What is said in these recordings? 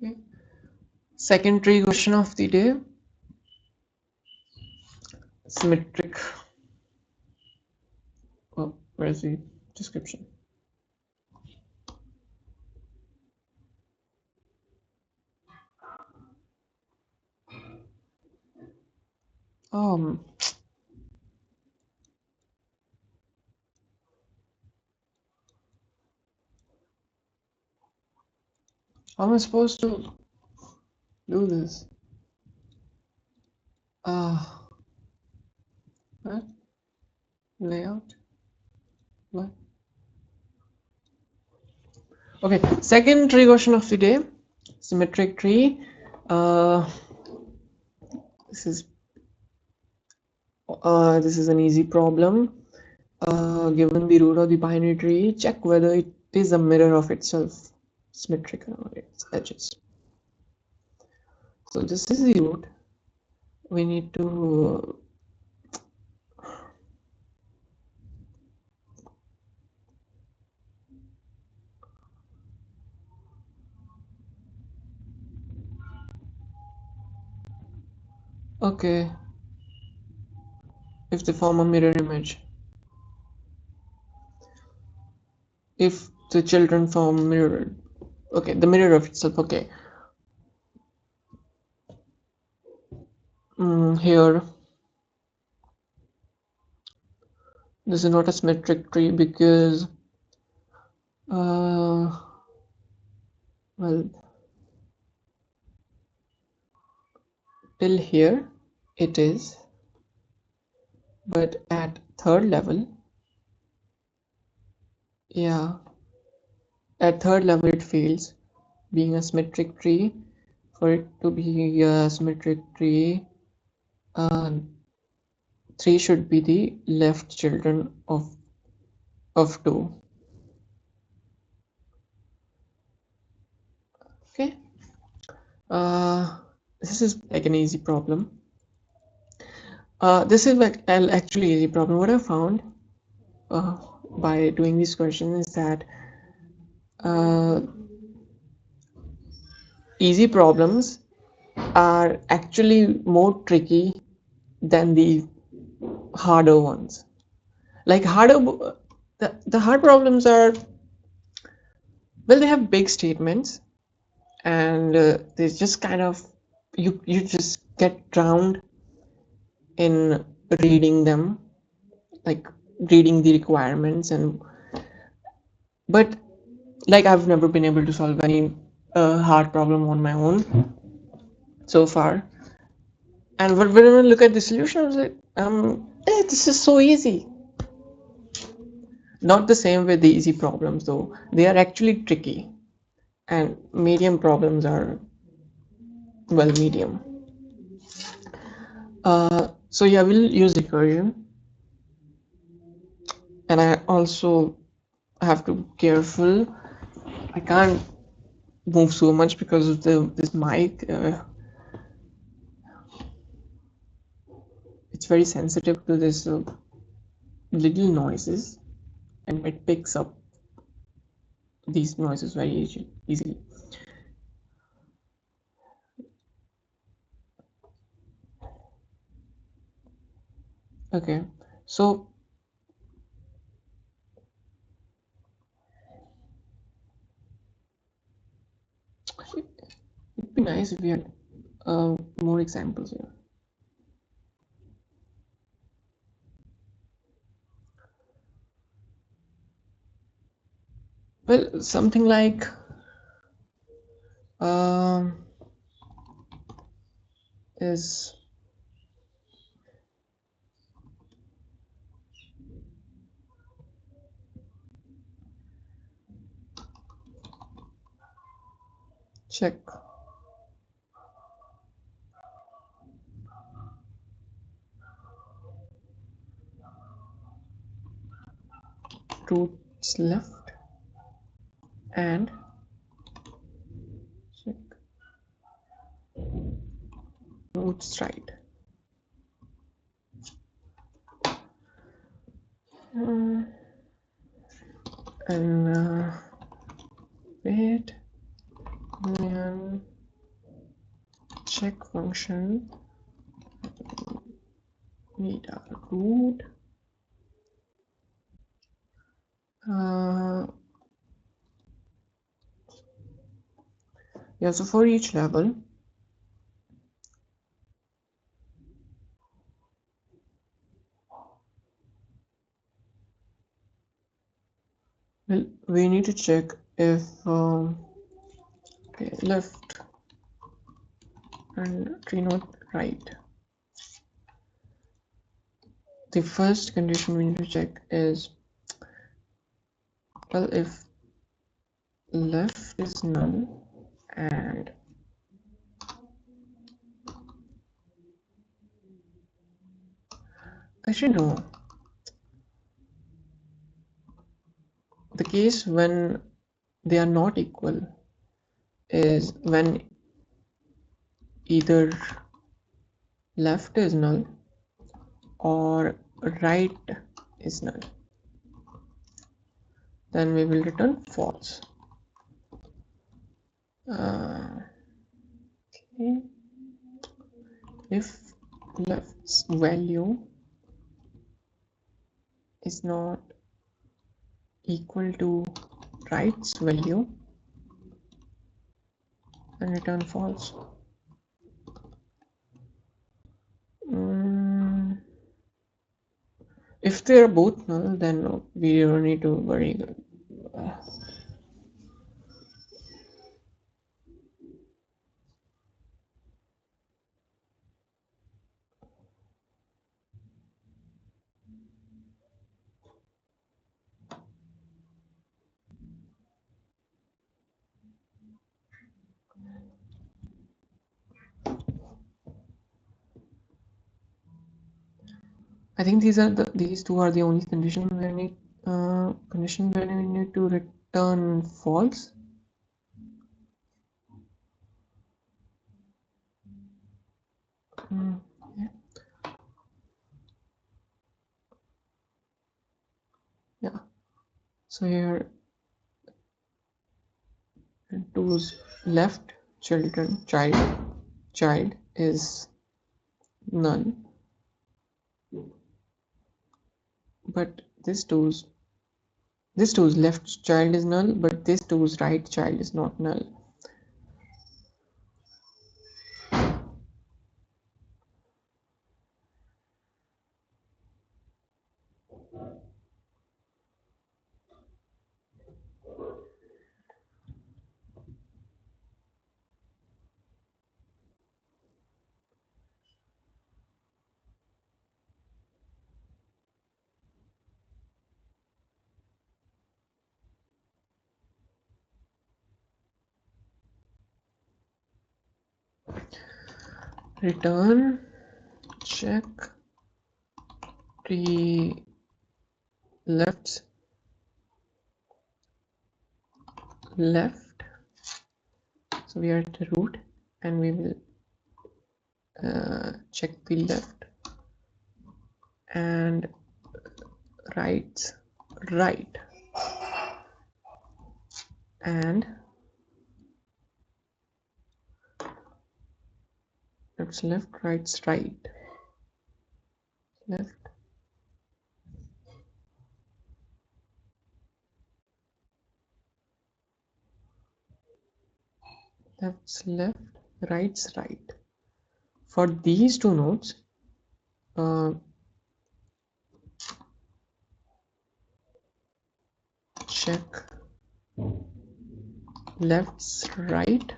Okay. Second tree question of the day. Symmetric. Oh, where's the description? Um, how am I supposed to do this? What? Layout? What? Okay, second tree question of the day. Symmetric tree. This is an easy problem. Given the root of the binary tree, check whether it is a mirror of itself, symmetric on its edges. So this is the root. We need to okay, if they form a mirror image, if the children form mirror, okay, the mirror of itself. Okay, here this is not a symmetric tree because well, till here it is, but at third level, yeah, at third level it fails being a symmetric tree. For it to be a symmetric tree, 3 should be the left children of 2. Okay, this is like an easy problem. This is like an actually easy problem. What I found by doing these questions is that easy problems are actually more tricky than the harder ones. Like the hard problems are, well, they have big statements, and they just kind of you just get drowned in reading them, like reading the requirements, and but like I've never been able to solve any hard problem on my own so far. And when I look at the solution, I was like, this is so easy. Not the same with the easy problems though. They are actually tricky, and medium problems are, well, medium. So yeah, we'll use recursion, and I also have to be careful. I can't move so much because of this mic. It's very sensitive to this little noises, and it picks up these noises very easily. Okay, so it'd be nice if we had more examples here. Well, something like is check roots left and check roots right. And wait, boolean check function data root yeah, so for each level well, we need to check if okay, left and tree node right. The first condition we need to check is, well, if left is null and actually no, the case when they are not equal is when either left is null or right is null, then we will return false. Okay. If left's value is not equal to right's value, then return false. If they are both null, then we don't need to worry. I think these two are the only conditions where we need to return false. Yeah. So here two's left child is null, but this two's left child is null, but this two's right child is not null. Return check the left, so we are at the root and we will check the left and right and left's left, right's right, left, left's left, right's right. For these two nodes, check left's right,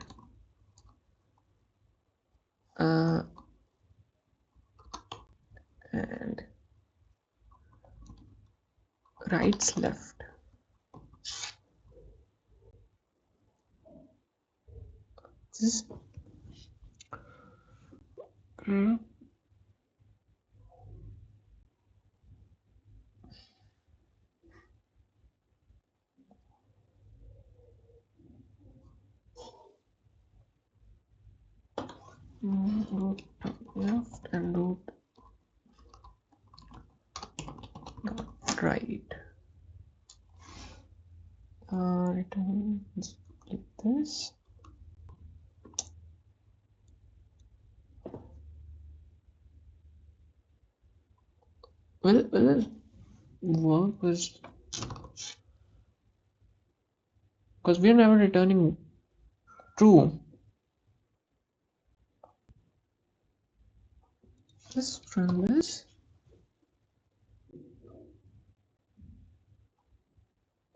and right's left. This root left and root right. Return like this. Well, work was because we are never returning true. Let's run this.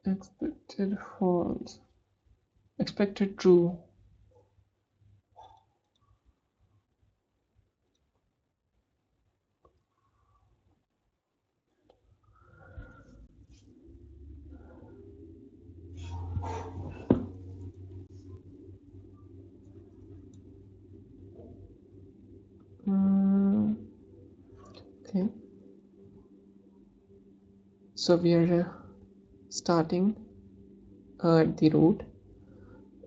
Expected false. Expected true. Okay. So we are starting at the root,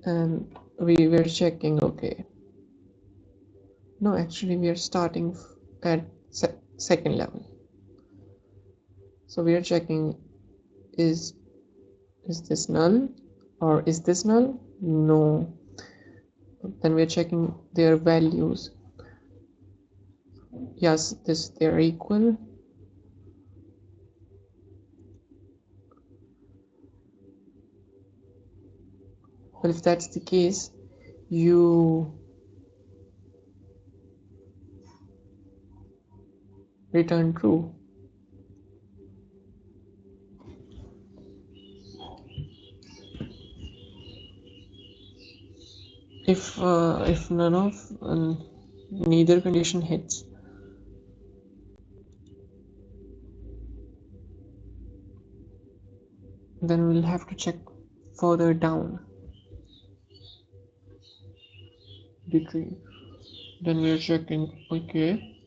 and we were checking. Okay. No, actually, we are starting at second level. So we are checking is this null or is this null? No. Then we are checking their values. Yes, this they are equal. But if that's the case, you return true. If none of neither condition hits, then we'll have to check further down the tree. Then we're checking, okay,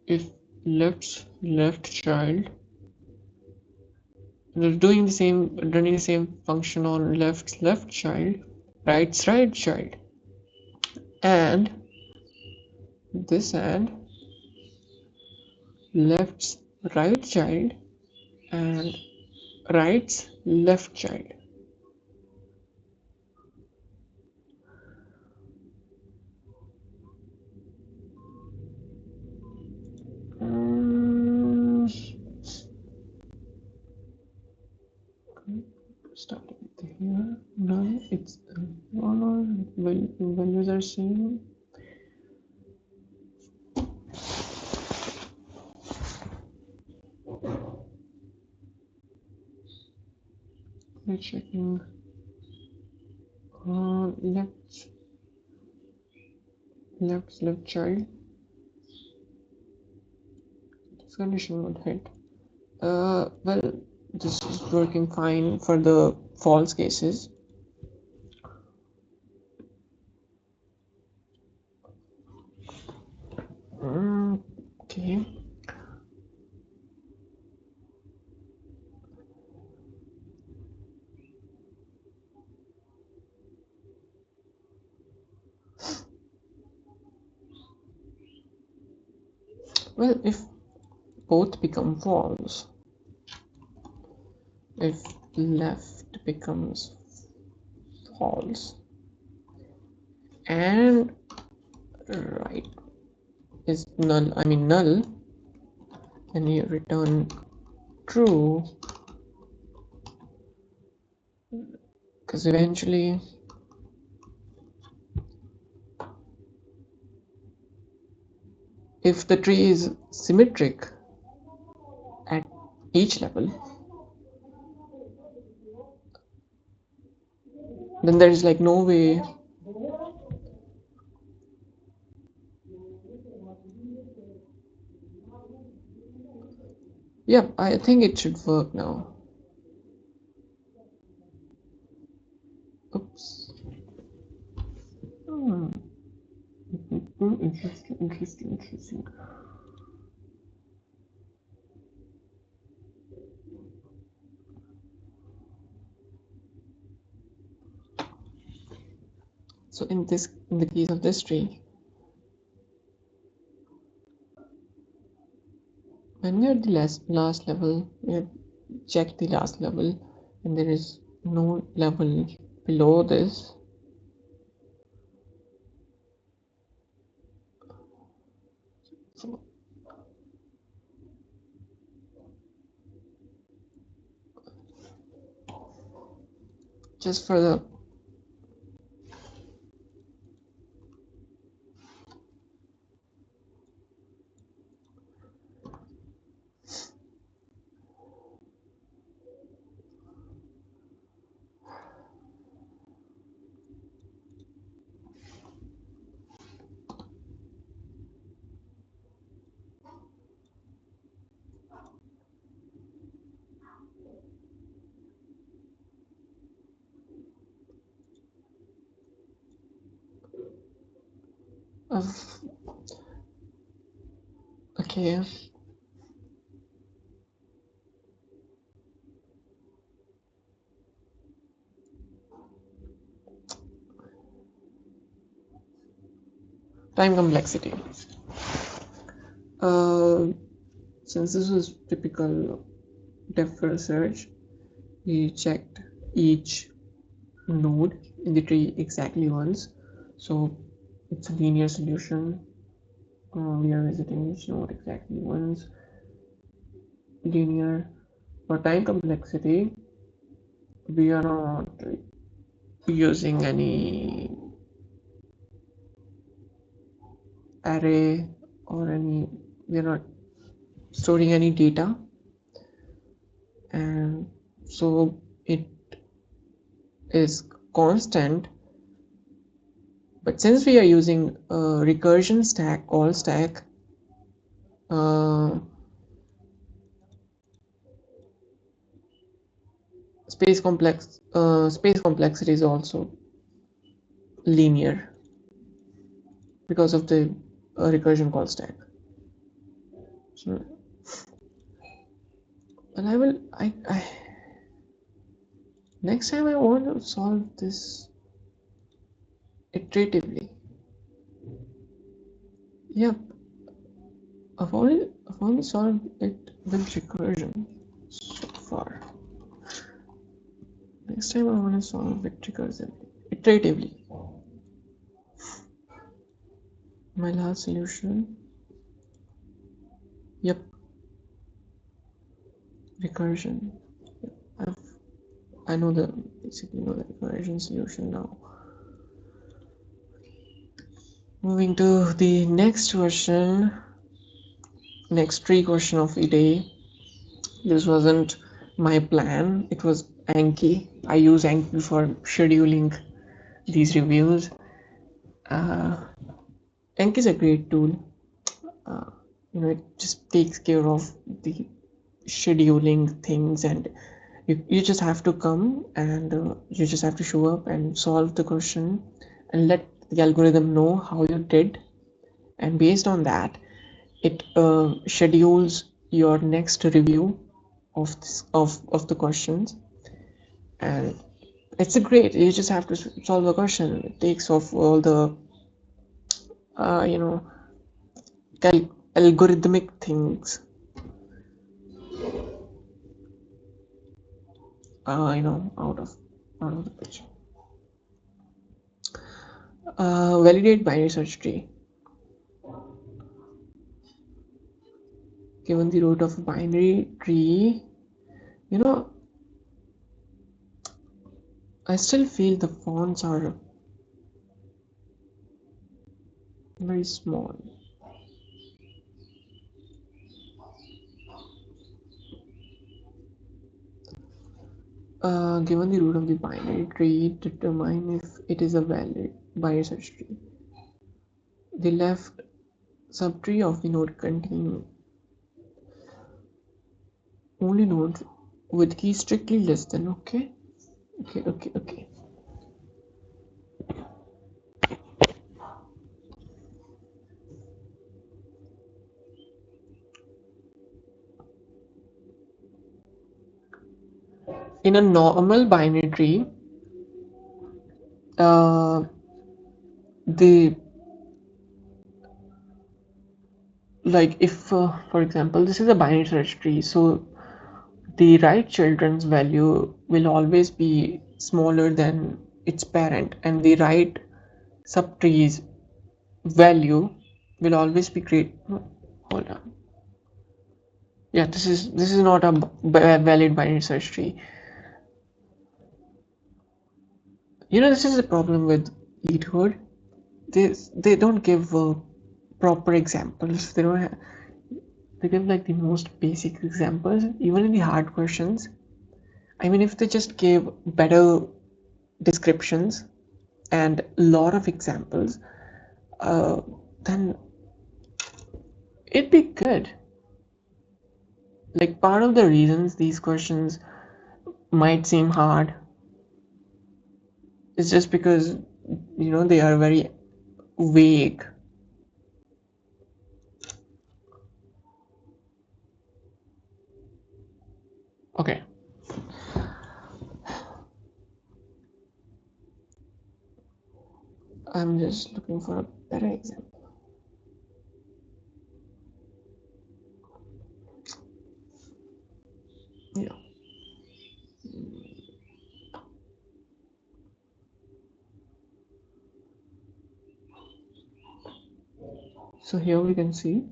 if left child, we're doing the same, running the same function on left child, right's right child, and this and left's right child and right's left child. Starting with here. Now it's values are same. We're checking left child. This condition would hit. Well, this is working fine for the false cases. Okay. Well, if both become false, if left becomes false and right is null, null, then you return true, because eventually if the tree is symmetric at each level, then there is like no way. Yeah, I think it should work now. Oops. Interesting. So in the case of this tree, when we are at the last level, we have checked the last level, and there is no level below this. So just for the of okay. Time complexity. Since this was typical depth research, we checked each node in the tree exactly once, so it's a linear solution. We are visiting each node exactly once, linear. For time complexity, we are not using any array or any, we are not storing any data, and so it is constant. But since we are using a recursion stack, call stack, space complexity is also linear because of the recursion call stack. So, and I next time I want to solve this iteratively. Yep, I've only solved it with recursion so far. Next time I want to solve it recursively, iteratively. My last solution. Yep, recursion. I know basically know the recursion solution now. Moving to the next question, next tree question of the day. This wasn't my plan, it was Anki. I use Anki for scheduling these reviews. Anki is a great tool. It just takes care of the scheduling things, and you just have to come and you just have to show up and solve the question and let the algorithm know how you did, and based on that it schedules your next review of the questions. And it's a great, you just have to solve the question. It takes off all the uh, you know algorithmic things out of the picture. Validate binary search tree. Given the root of a binary tree, you know I still feel the fonts are very small. Given the root of the binary tree, determine if it is a valid binary search tree. The left subtree of the node contain only nodes with key strictly less than. Okay. In a normal binary tree, the like if for example this is a binary search tree, so the right children's value will always be smaller than its parent, and the right subtree's value will always be great. Hold on. Yeah, this is not a valid binary search tree. This is the problem with leadhood. They don't give proper examples. They give like the most basic examples, even in the hard questions. I mean, if they just gave better descriptions and a lot of examples, then it'd be good. Like, part of the reasons these questions might seem hard is just because they are very vague. Okay, I'm just looking for a better example. Yeah. So here we can see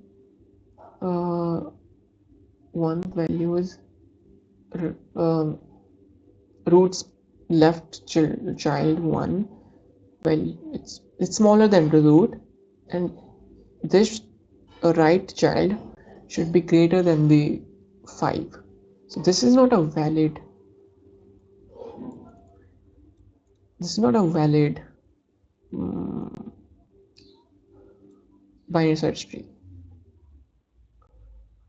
one value is roots left child 1. Well, it's smaller than the root, and this right child should be greater than the 5. So this is not a valid um, binary search tree.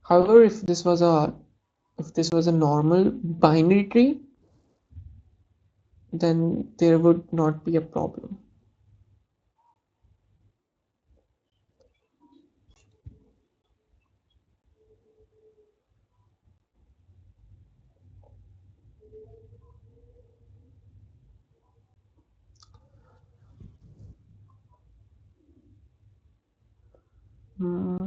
However, if this was a normal binary tree, then there would not be a problem. Hmm.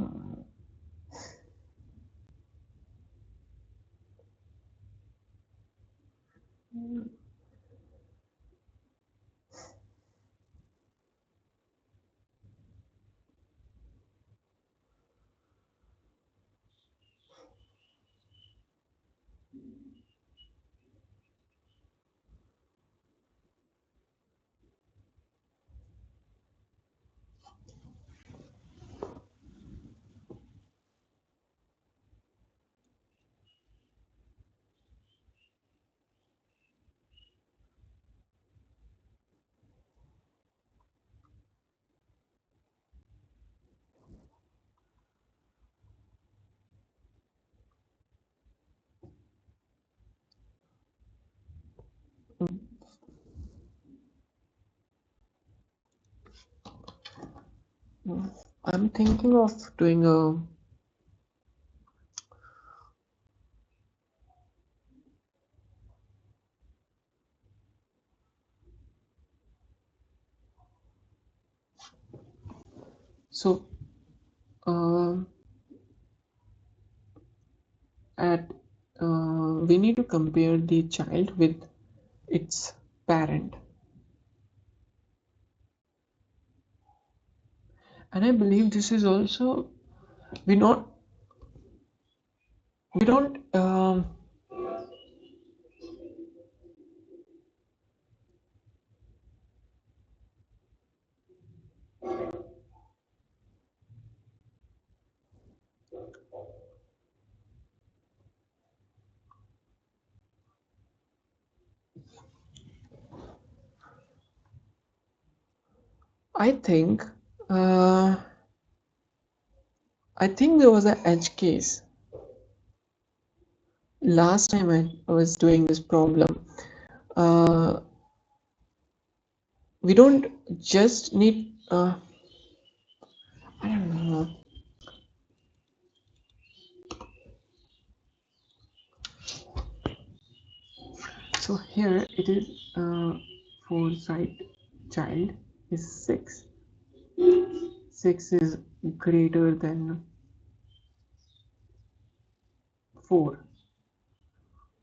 I'm thinking of doing a so uh, at we need to compare the child with its parent, and I believe this is also we not we don't I think uh, there was an edge case last time I was doing this problem. uh, we don't just need I don't know. So here it is, foresight child is 6. 6 is greater than 4.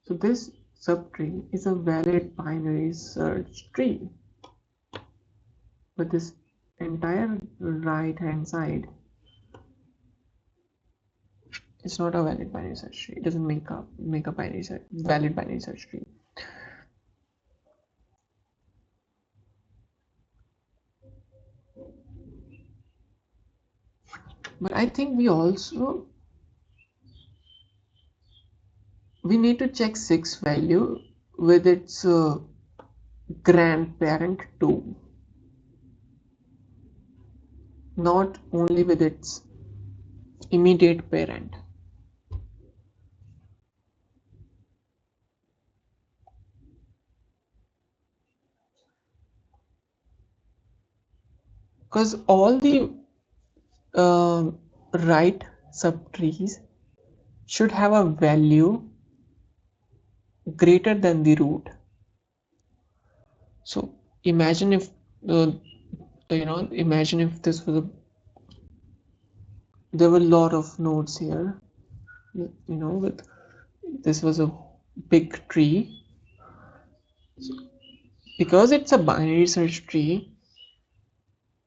So this subtree is a valid binary search tree, but this entire right hand side is not a valid binary search tree. It doesn't make a valid binary search tree. But I think we need to check 6 value with its grandparent too, not only with its immediate parent. Because all the right subtrees should have a value greater than the root. So imagine if imagine if there were a lot of nodes here, with this was a big tree. Because it's a binary search tree,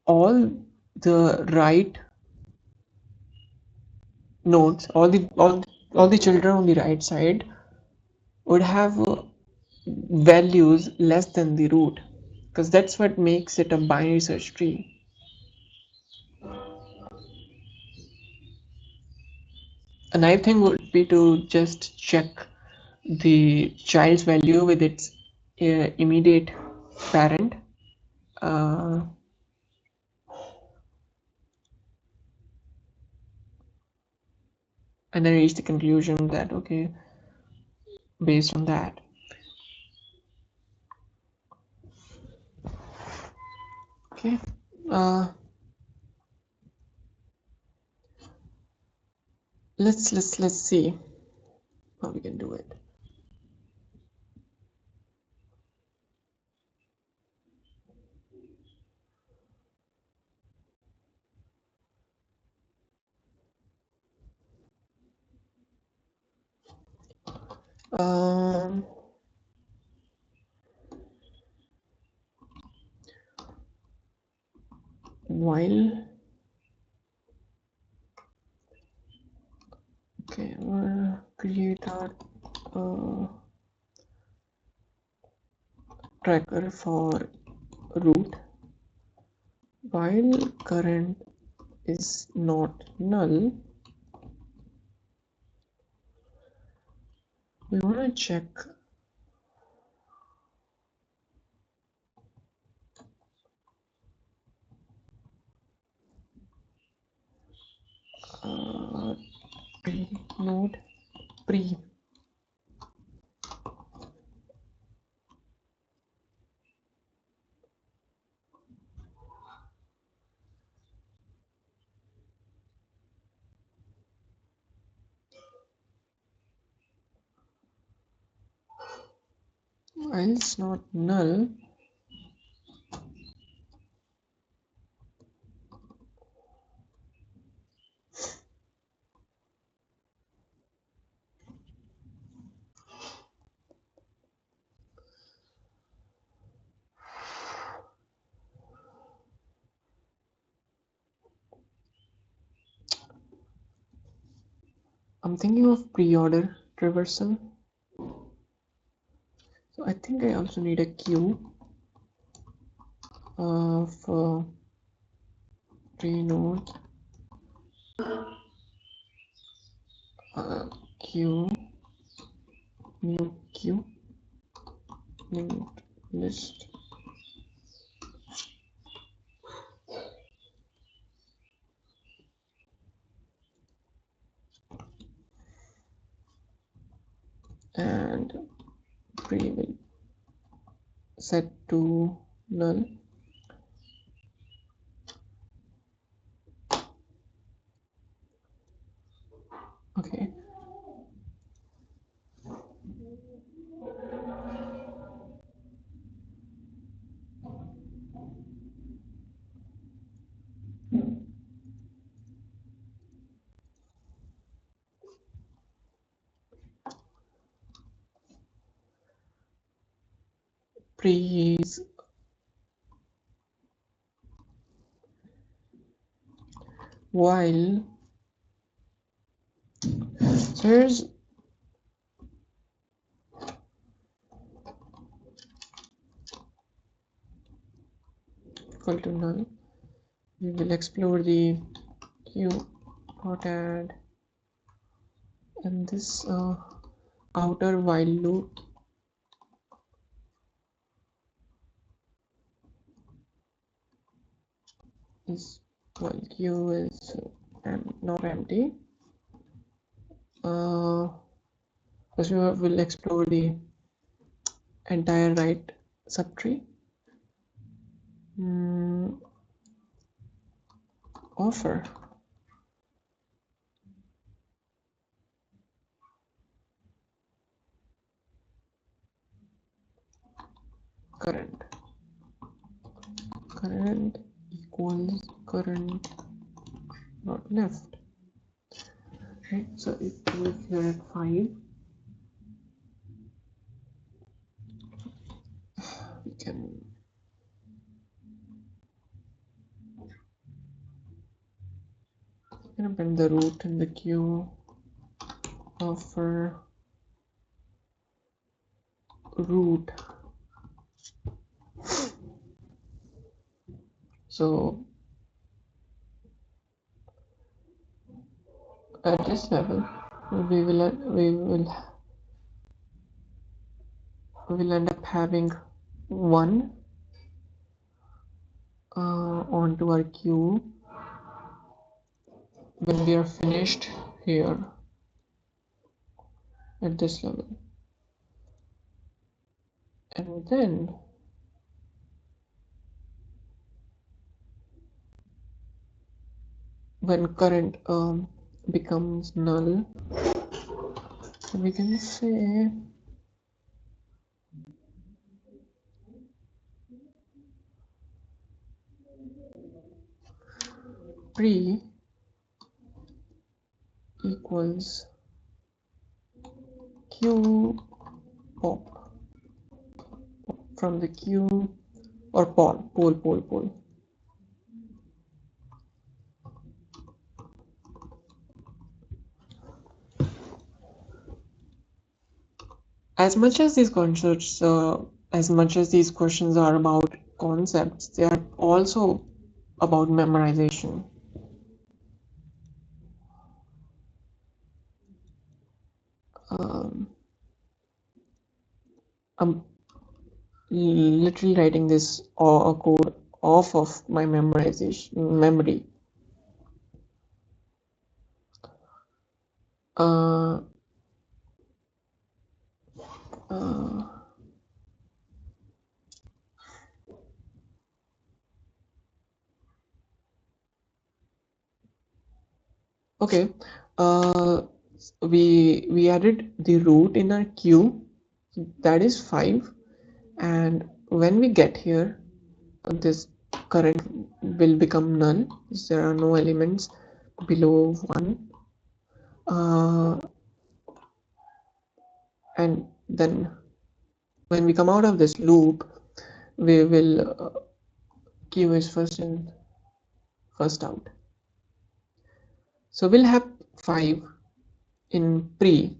all the right nodes, all the children on the right side would have values less than the root, because that's what makes it a binary search tree. A nice thing would be to just check the child's value with its immediate parent, uh, and then reach the conclusion that okay, based on that. Okay, let's see how we can do it. Um, while okay, we'll create our tracker for root. While current is not null, we want to check pre node pre. While it's not null, I'm thinking of pre-order traversal. So I think I also need a queue of pre-node queue new queue new list. And pre will set to null. Okay, pre is while. So here's equal to null. we will explore the q dot add, and this outer while loop is while q is not empty. First we will explore the entire right subtree. Offer current equals current dot left. Right, so if we look here at 5, we can append the root in the queue. Offer root. So at this level we will end up having 1 onto our queue when we are finished here at this level, and then when current becomes null, we can say pre equals q pop from the queue, or poll. As much as these concepts, as much as these questions are about concepts, they are also about memorization. I'm literally writing this code off of my memorization memory. Okay, we added the root in our queue, that is 5, and when we get here, this current will become null. There are no elements below 1, and then when we come out of this loop, we will queue is first in, first out. So we'll have 5 in pre,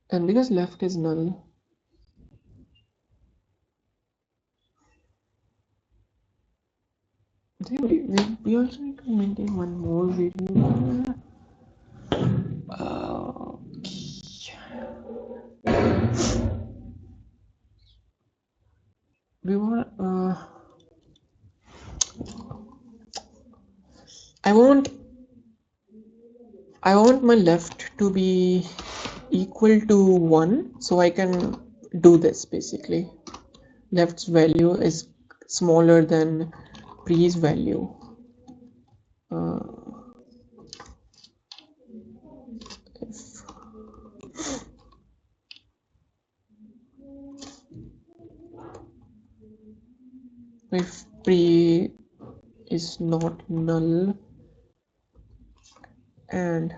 and because left is null, we also need to maintain one more variable. We want I want my left to be equal to 1, so I can do this. Basically, left's value is smaller than pre's value. If pre is not null and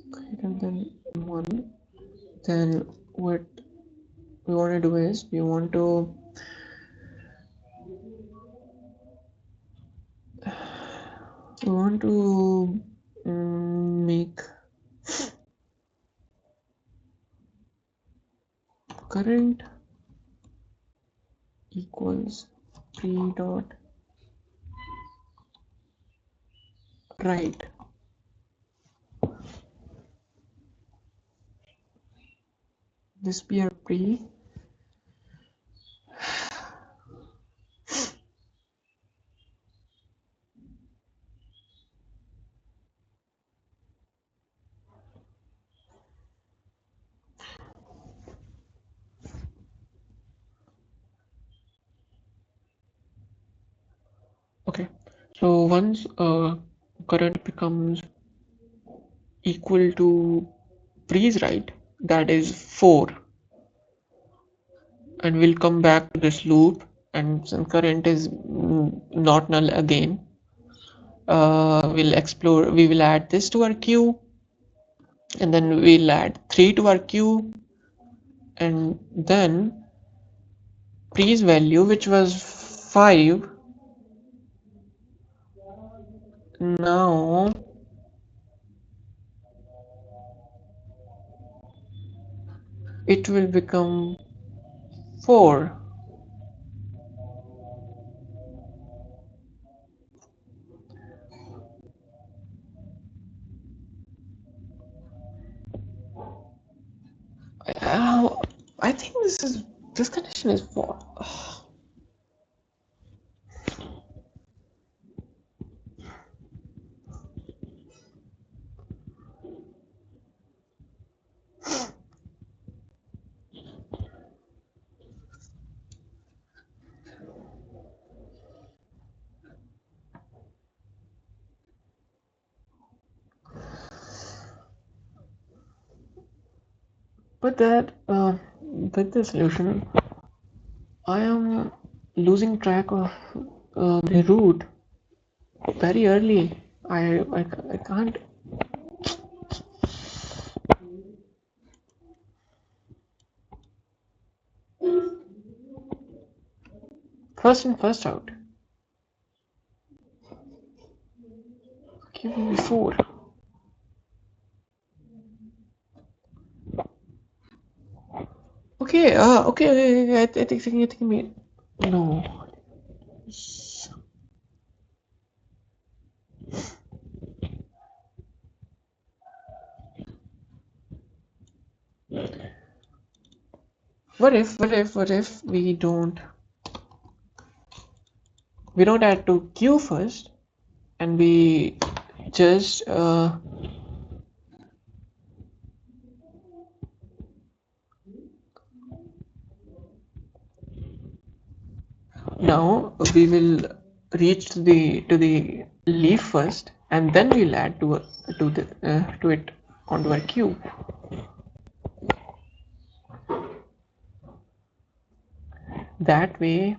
greater than 1, then what we want to do is we want to make current equals pre dot write. This be our pre. Okay, so once current becomes equal to pre's write, that is 4, and we'll come back to this loop, and since current is not null again, we will add this to our queue, and then we'll add 3 to our queue, and then pre's value, which was 5, now it will become 4. I think this condition is 4. But with the solution, I am losing track of the root very early. I can't. First in, first out. Give me 4. Okay, okay, I think me. No. What if we don't add to queue first, and we just now we will reach to the leaf first, and then we'll add to it onto our queue. That way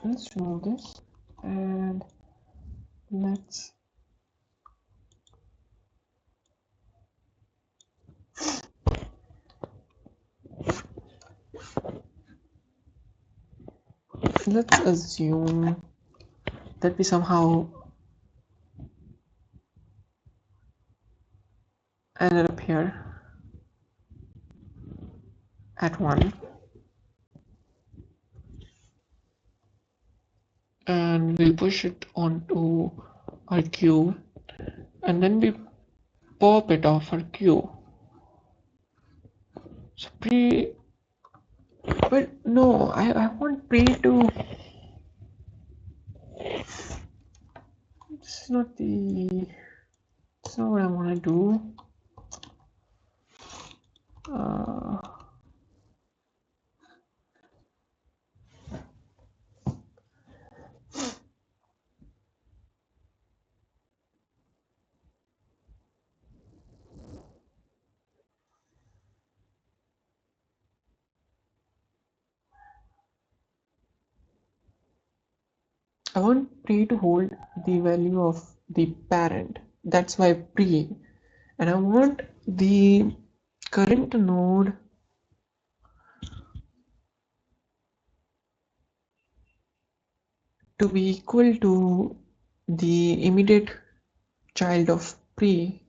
let's remove this, and let's assume that we somehow ended up here at 1, and we'll push it onto our queue, and then we pop it off our queue. So but no, I want pre to. This is not what I want to do. I want pre to hold the value of the parent. That's why pre. And I want the current node to be equal to the immediate child of pre.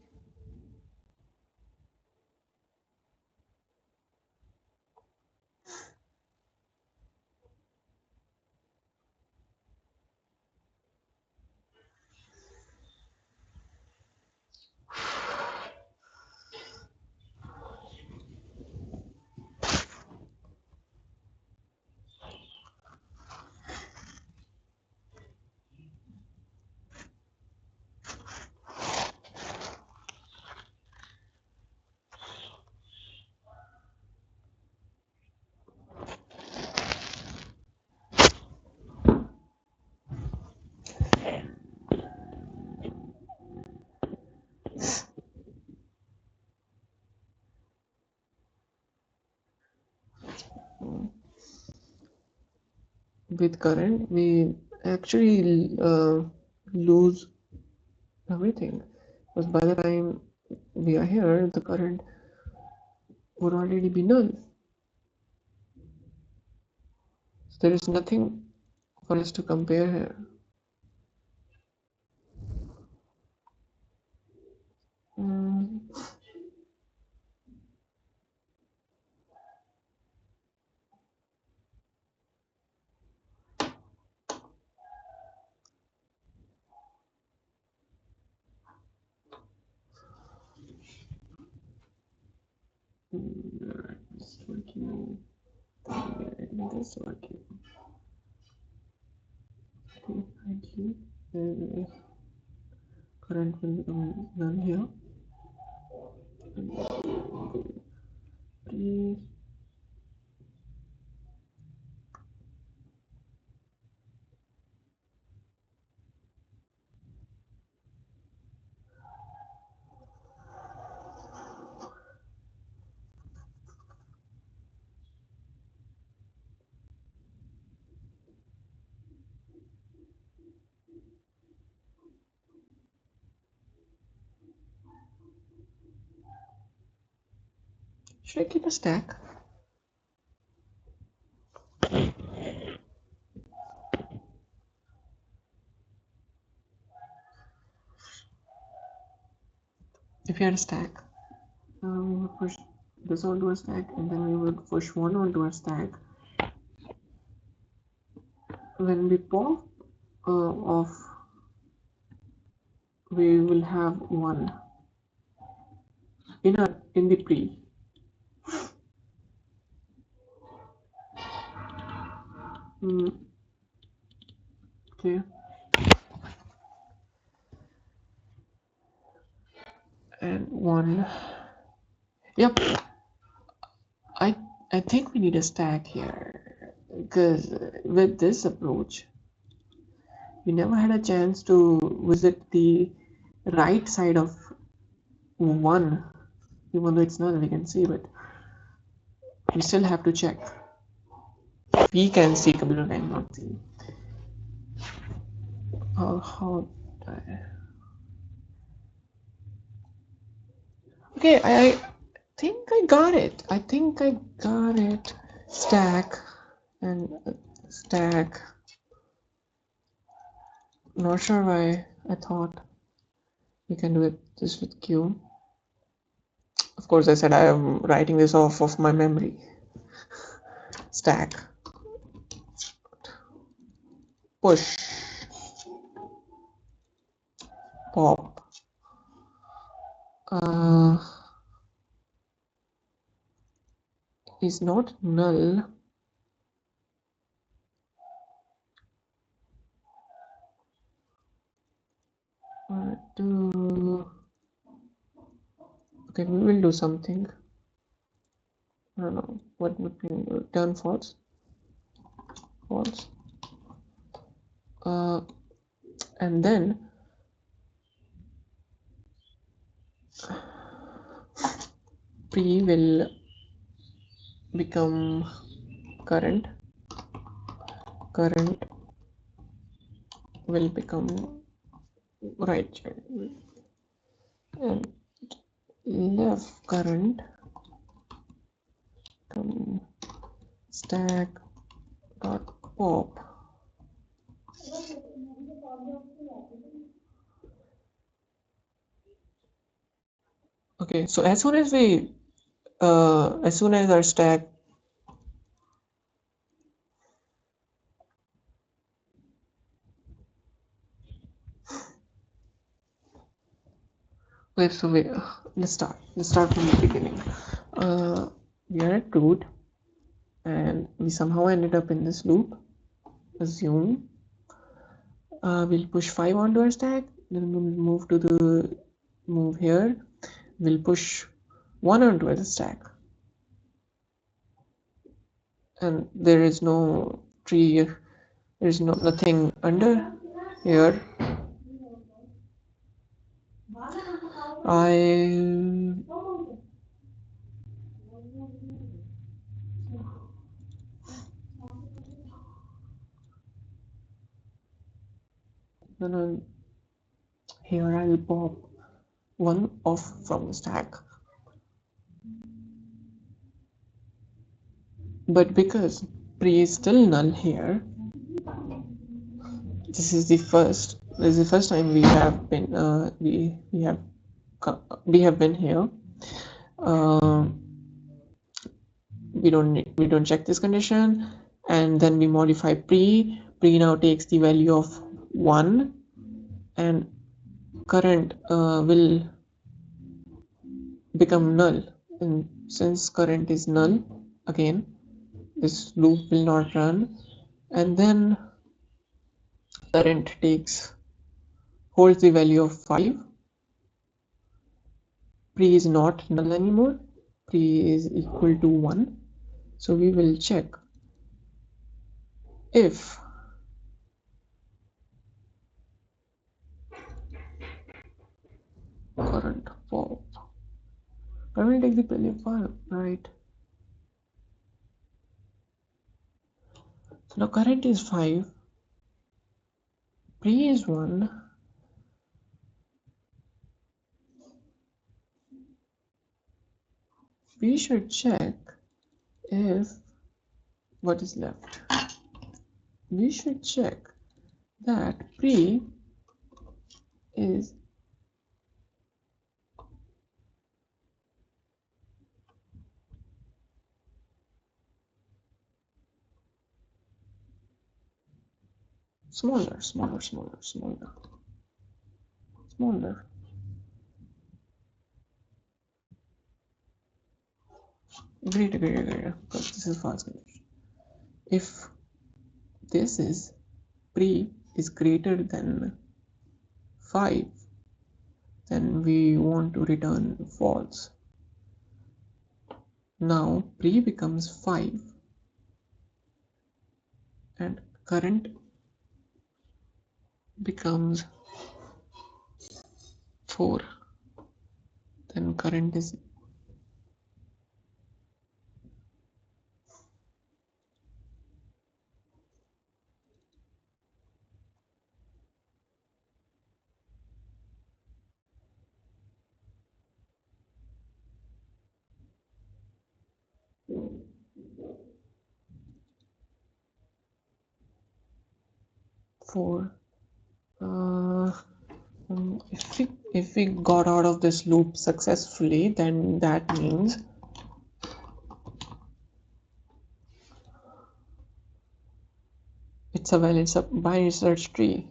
With current, we actually lose everything, because by the time we are here, the current would already be null. So there is nothing for us to compare here. This working. This working. IQ. Current will become null here. Please. Should I keep a stack? If you had a stack, we would push this onto a stack, and then we would push one onto a stack. When we pop off, we will have one in the pre. Okay. And one. Yep. I think we need a stack here, because with this approach, we never had a chance to visit the right side of one, even though it's not, we can see, but we still have to check. We can see, Kabir can not see. How okay, I think I got it. I think I got it. Stack and stack. Not sure why I thought we can do it this with Q. Of course, I said I am writing this off of my memory. Stack. Push. Pop. Is not null. Okay, we will do something. I don't know what would be turn false. False. And then pre will become current will become right child, and left current stack dot pop. Okay, so as soon as our stack wait, so wait, let's start from the beginning. We are at root and we somehow ended up in this loop. Assume we'll push 5 onto our stack, then we'll move here, we'll push 1 onto the stack, and there is no tree, there is nothing under here. No, here I'll pop 1 off from the stack, but because pre is still null here, this is the first time we have been we have been here. We don't check this condition, and then we modify pre now takes the value of 1, and current will become null, and since current is null, again this loop will not run, and then current holds the value of 5. Pre is not null anymore, pre is equal to 1, so we will check if current pop. I will take the value of 5, right? So now current is 5, pre is 1, we should check if what is left. We should check that pre is smaller. Greater, because this is false condition. If this is pre is greater than 5, then we want to return false. Now pre becomes 5 and current becomes 4, then current is four. If we got out of this loop successfully, then that means it's a valid binary search tree.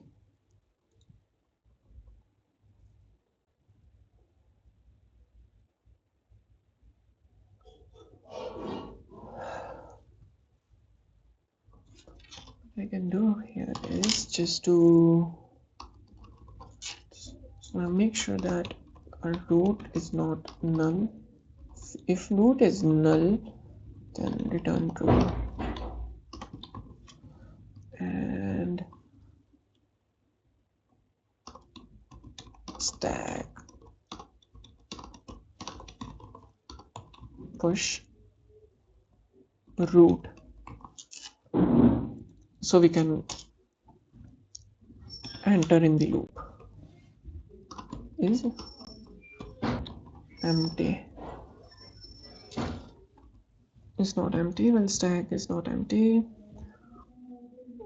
What I can do here is just to make sure that our root is not null. If root is null, then return true. And stack push root, so we can entering the loop is empty. It's not empty. Well, stack is not empty.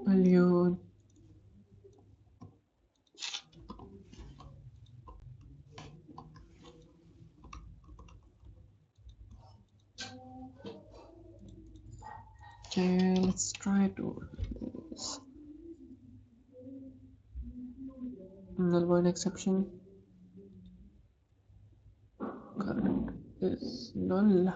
Value okay, let's try to this. Null void exception. Current is null.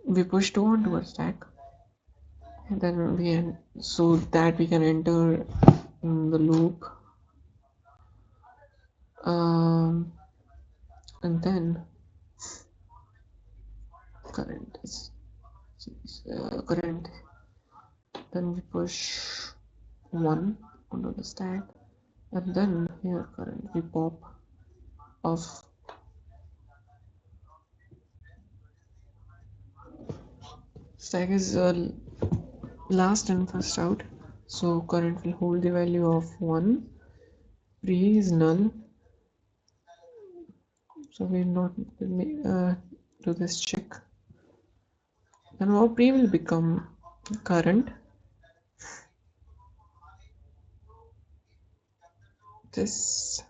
We push 2 onto a stack, and then so that we can enter in the loop, and then current is current. Then we push 1 onto the stack, and then here current we pop off. Stack is last in first out, so current will hold the value of 1. Pre is null, so we'll not do this check, and our pre will become current. This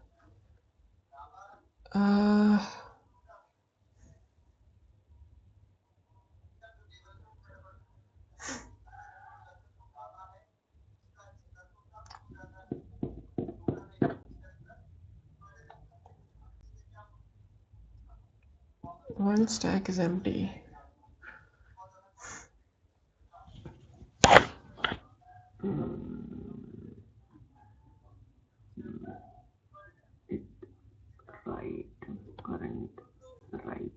one stack is empty. Right, current, right.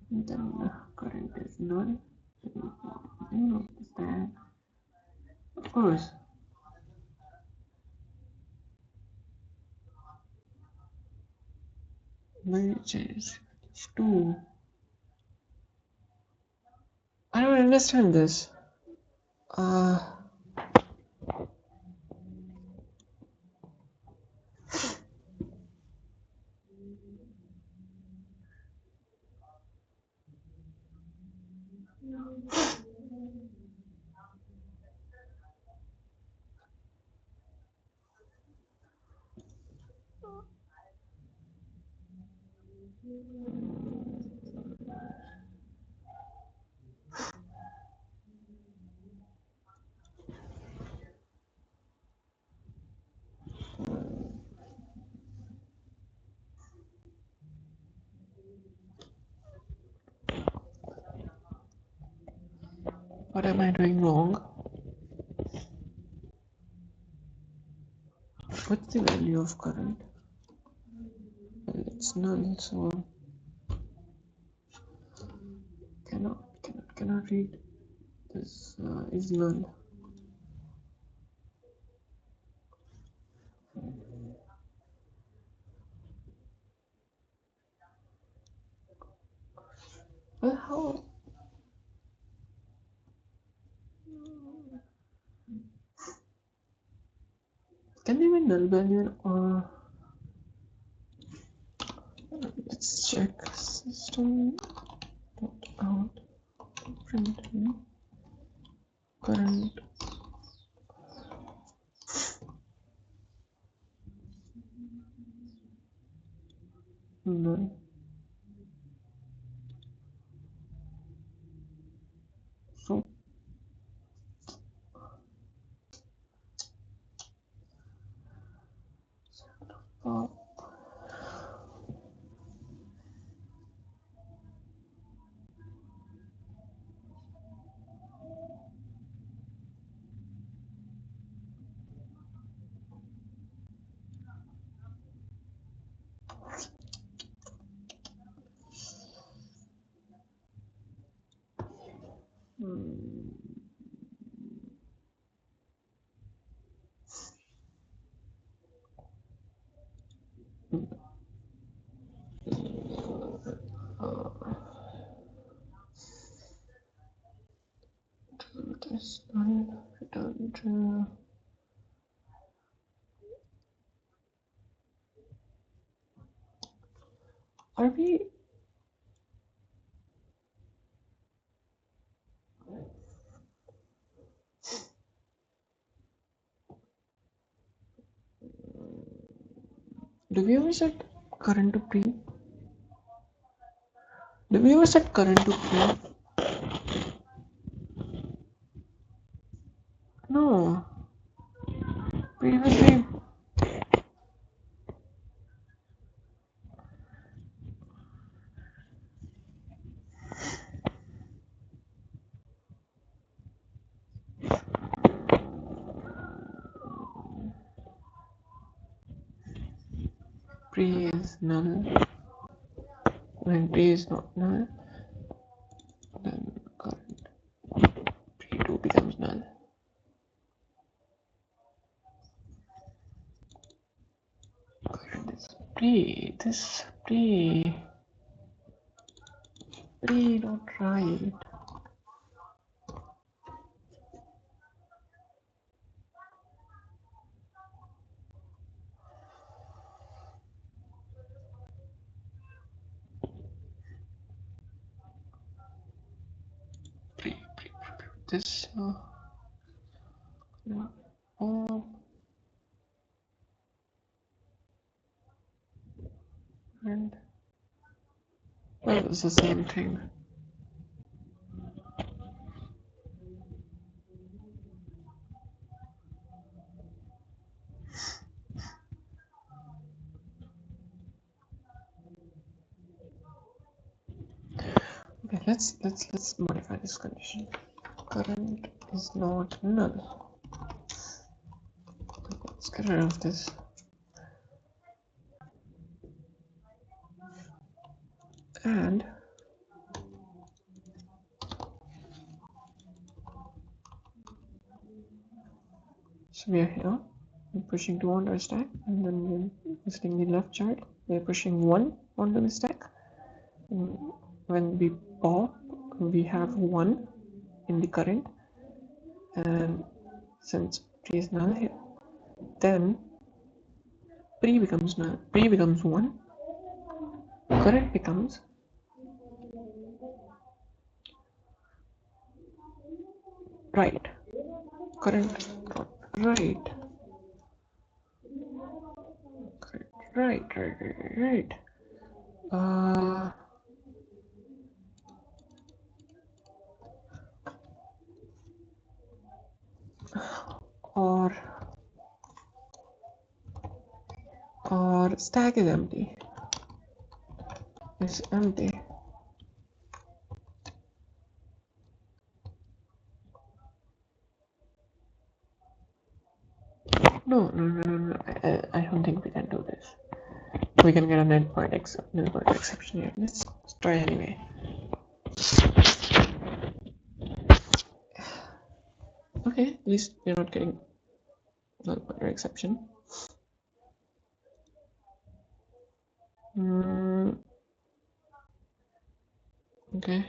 Then current is null. Of the stack. Of course. Which is 2. I don't understand this. What am I doing wrong? What's the value of current? Well, it's null, so cannot read this is null. Well, how? Can they be null value or let's check system out print current null. So uh, this null return to are we do we ever set current to pre? Do we ever set current to pre? No. Previously pre is null. When pre is not null, then current pre2 becomes null. Current is pre. This pre not right. Pre this oh and well it's the same thing. Okay, let's modify this condition. Current is not null. Let's get rid of this. And so we are here, we're pushing 2 onto a stack, and then we're visiting the left child, we're pushing 1 onto the stack. And when we pop, we have 1 in the current, and since pre is null here, then pre becomes null, pre becomes 1, current becomes right, current right, right. Or stack is empty. It's empty. No. I don't think we can do this. We can get a nil point exception here. Let's try anyway. Okay, at least we're not getting null pointer exception. Okay.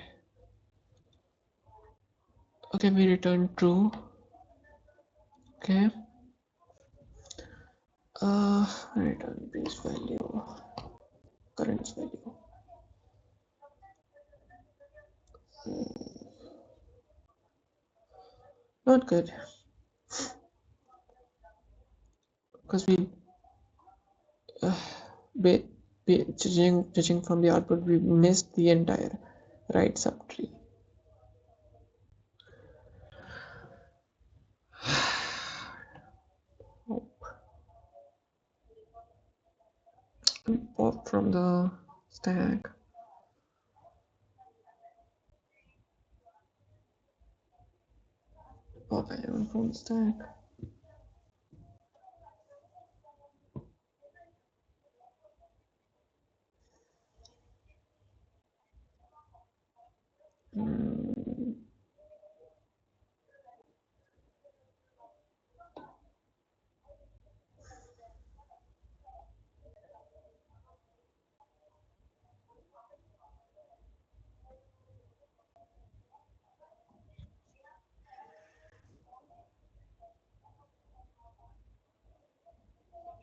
Okay, we return true. Okay. Return base value, current value. Not good, because we be, judging from the output, we missed the entire right subtree. Pop from the stack. Pop element from the stack.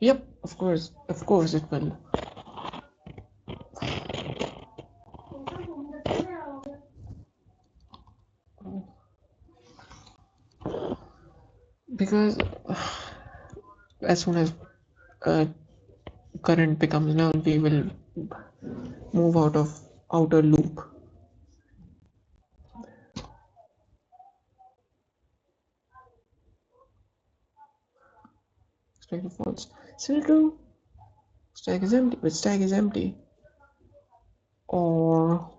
Yep, of course it will. Because as soon as current becomes null, we will move out of outer loop. Stack is false. Still true. Stack is empty, but stack is empty. Or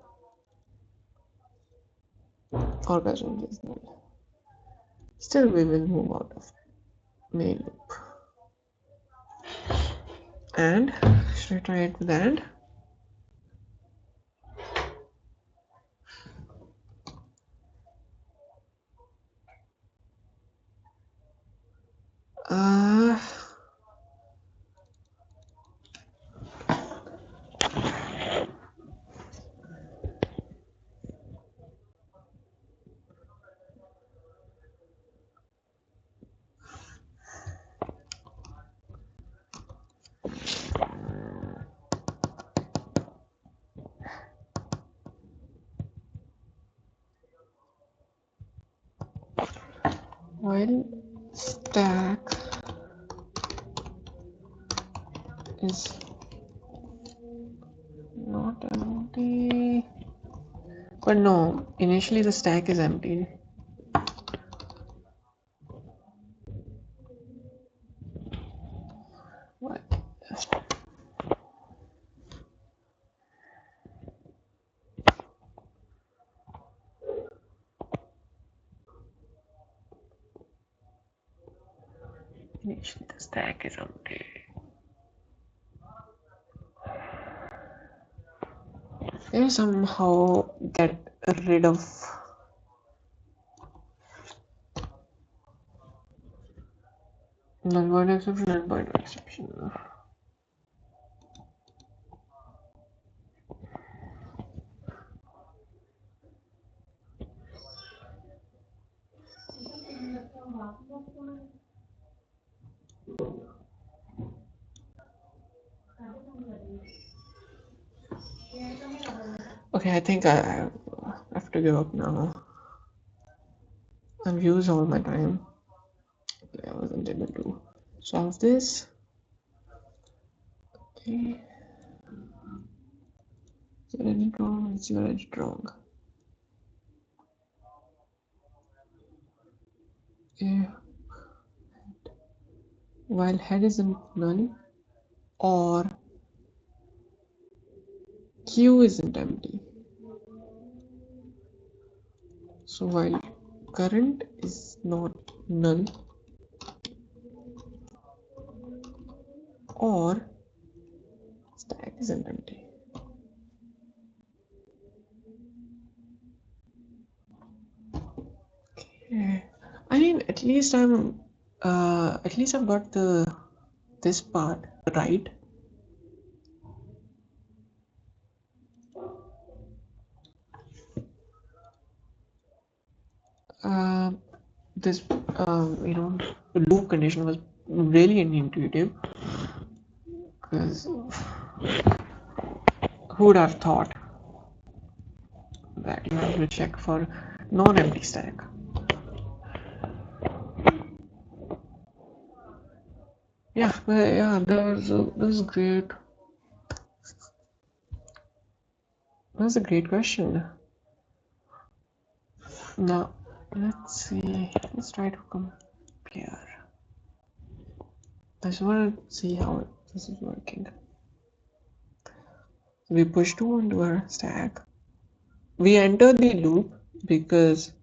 orgasm is null. Still we will move out of main loop. And should I try it with and? While stack is not empty, but no, initially the stack is empty. What? Initially the stack is empty. Can you somehow get rid of null binary exception and binary exception? Okay, I think I have to give up now. I've used all my time. Okay, I wasn't able to solve this. Okay. Is there any wrong? Is there any wrong? Yeah. While head isn't null or Q isn't empty. So while current is not null or stack isn't empty. Okay. I mean, at least I've got this part right. this loop condition was really intuitive, because who would have thought that you have to check for non-empty stack. Yeah, but yeah, that was great. That was a great question. Now let's see. Let's try to compare. I just want to see how this is working. We push 2 onto our stack. We enter the loop because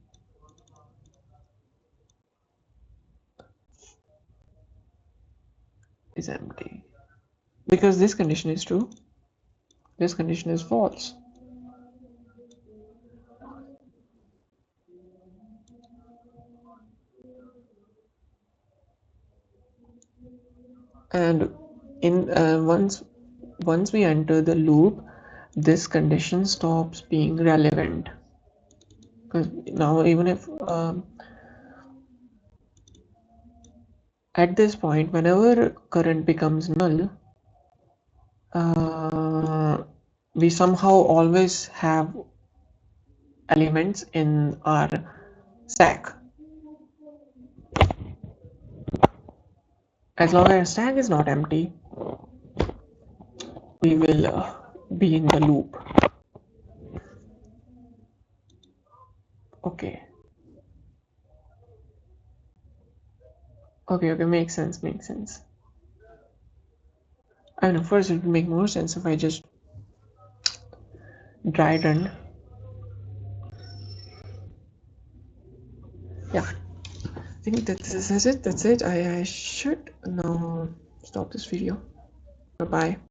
it's empty. Because this condition is true, this condition is false. And in once we enter the loop, this condition stops being relevant. Because now even if at this point, whenever current becomes null, we somehow always have elements in our stack. As long as stack is not empty, we will be in the loop. Okay. Okay, makes sense. I know, first it would make more sense if I just dry run. Yeah, I think that's it. I should now stop this video. Bye bye.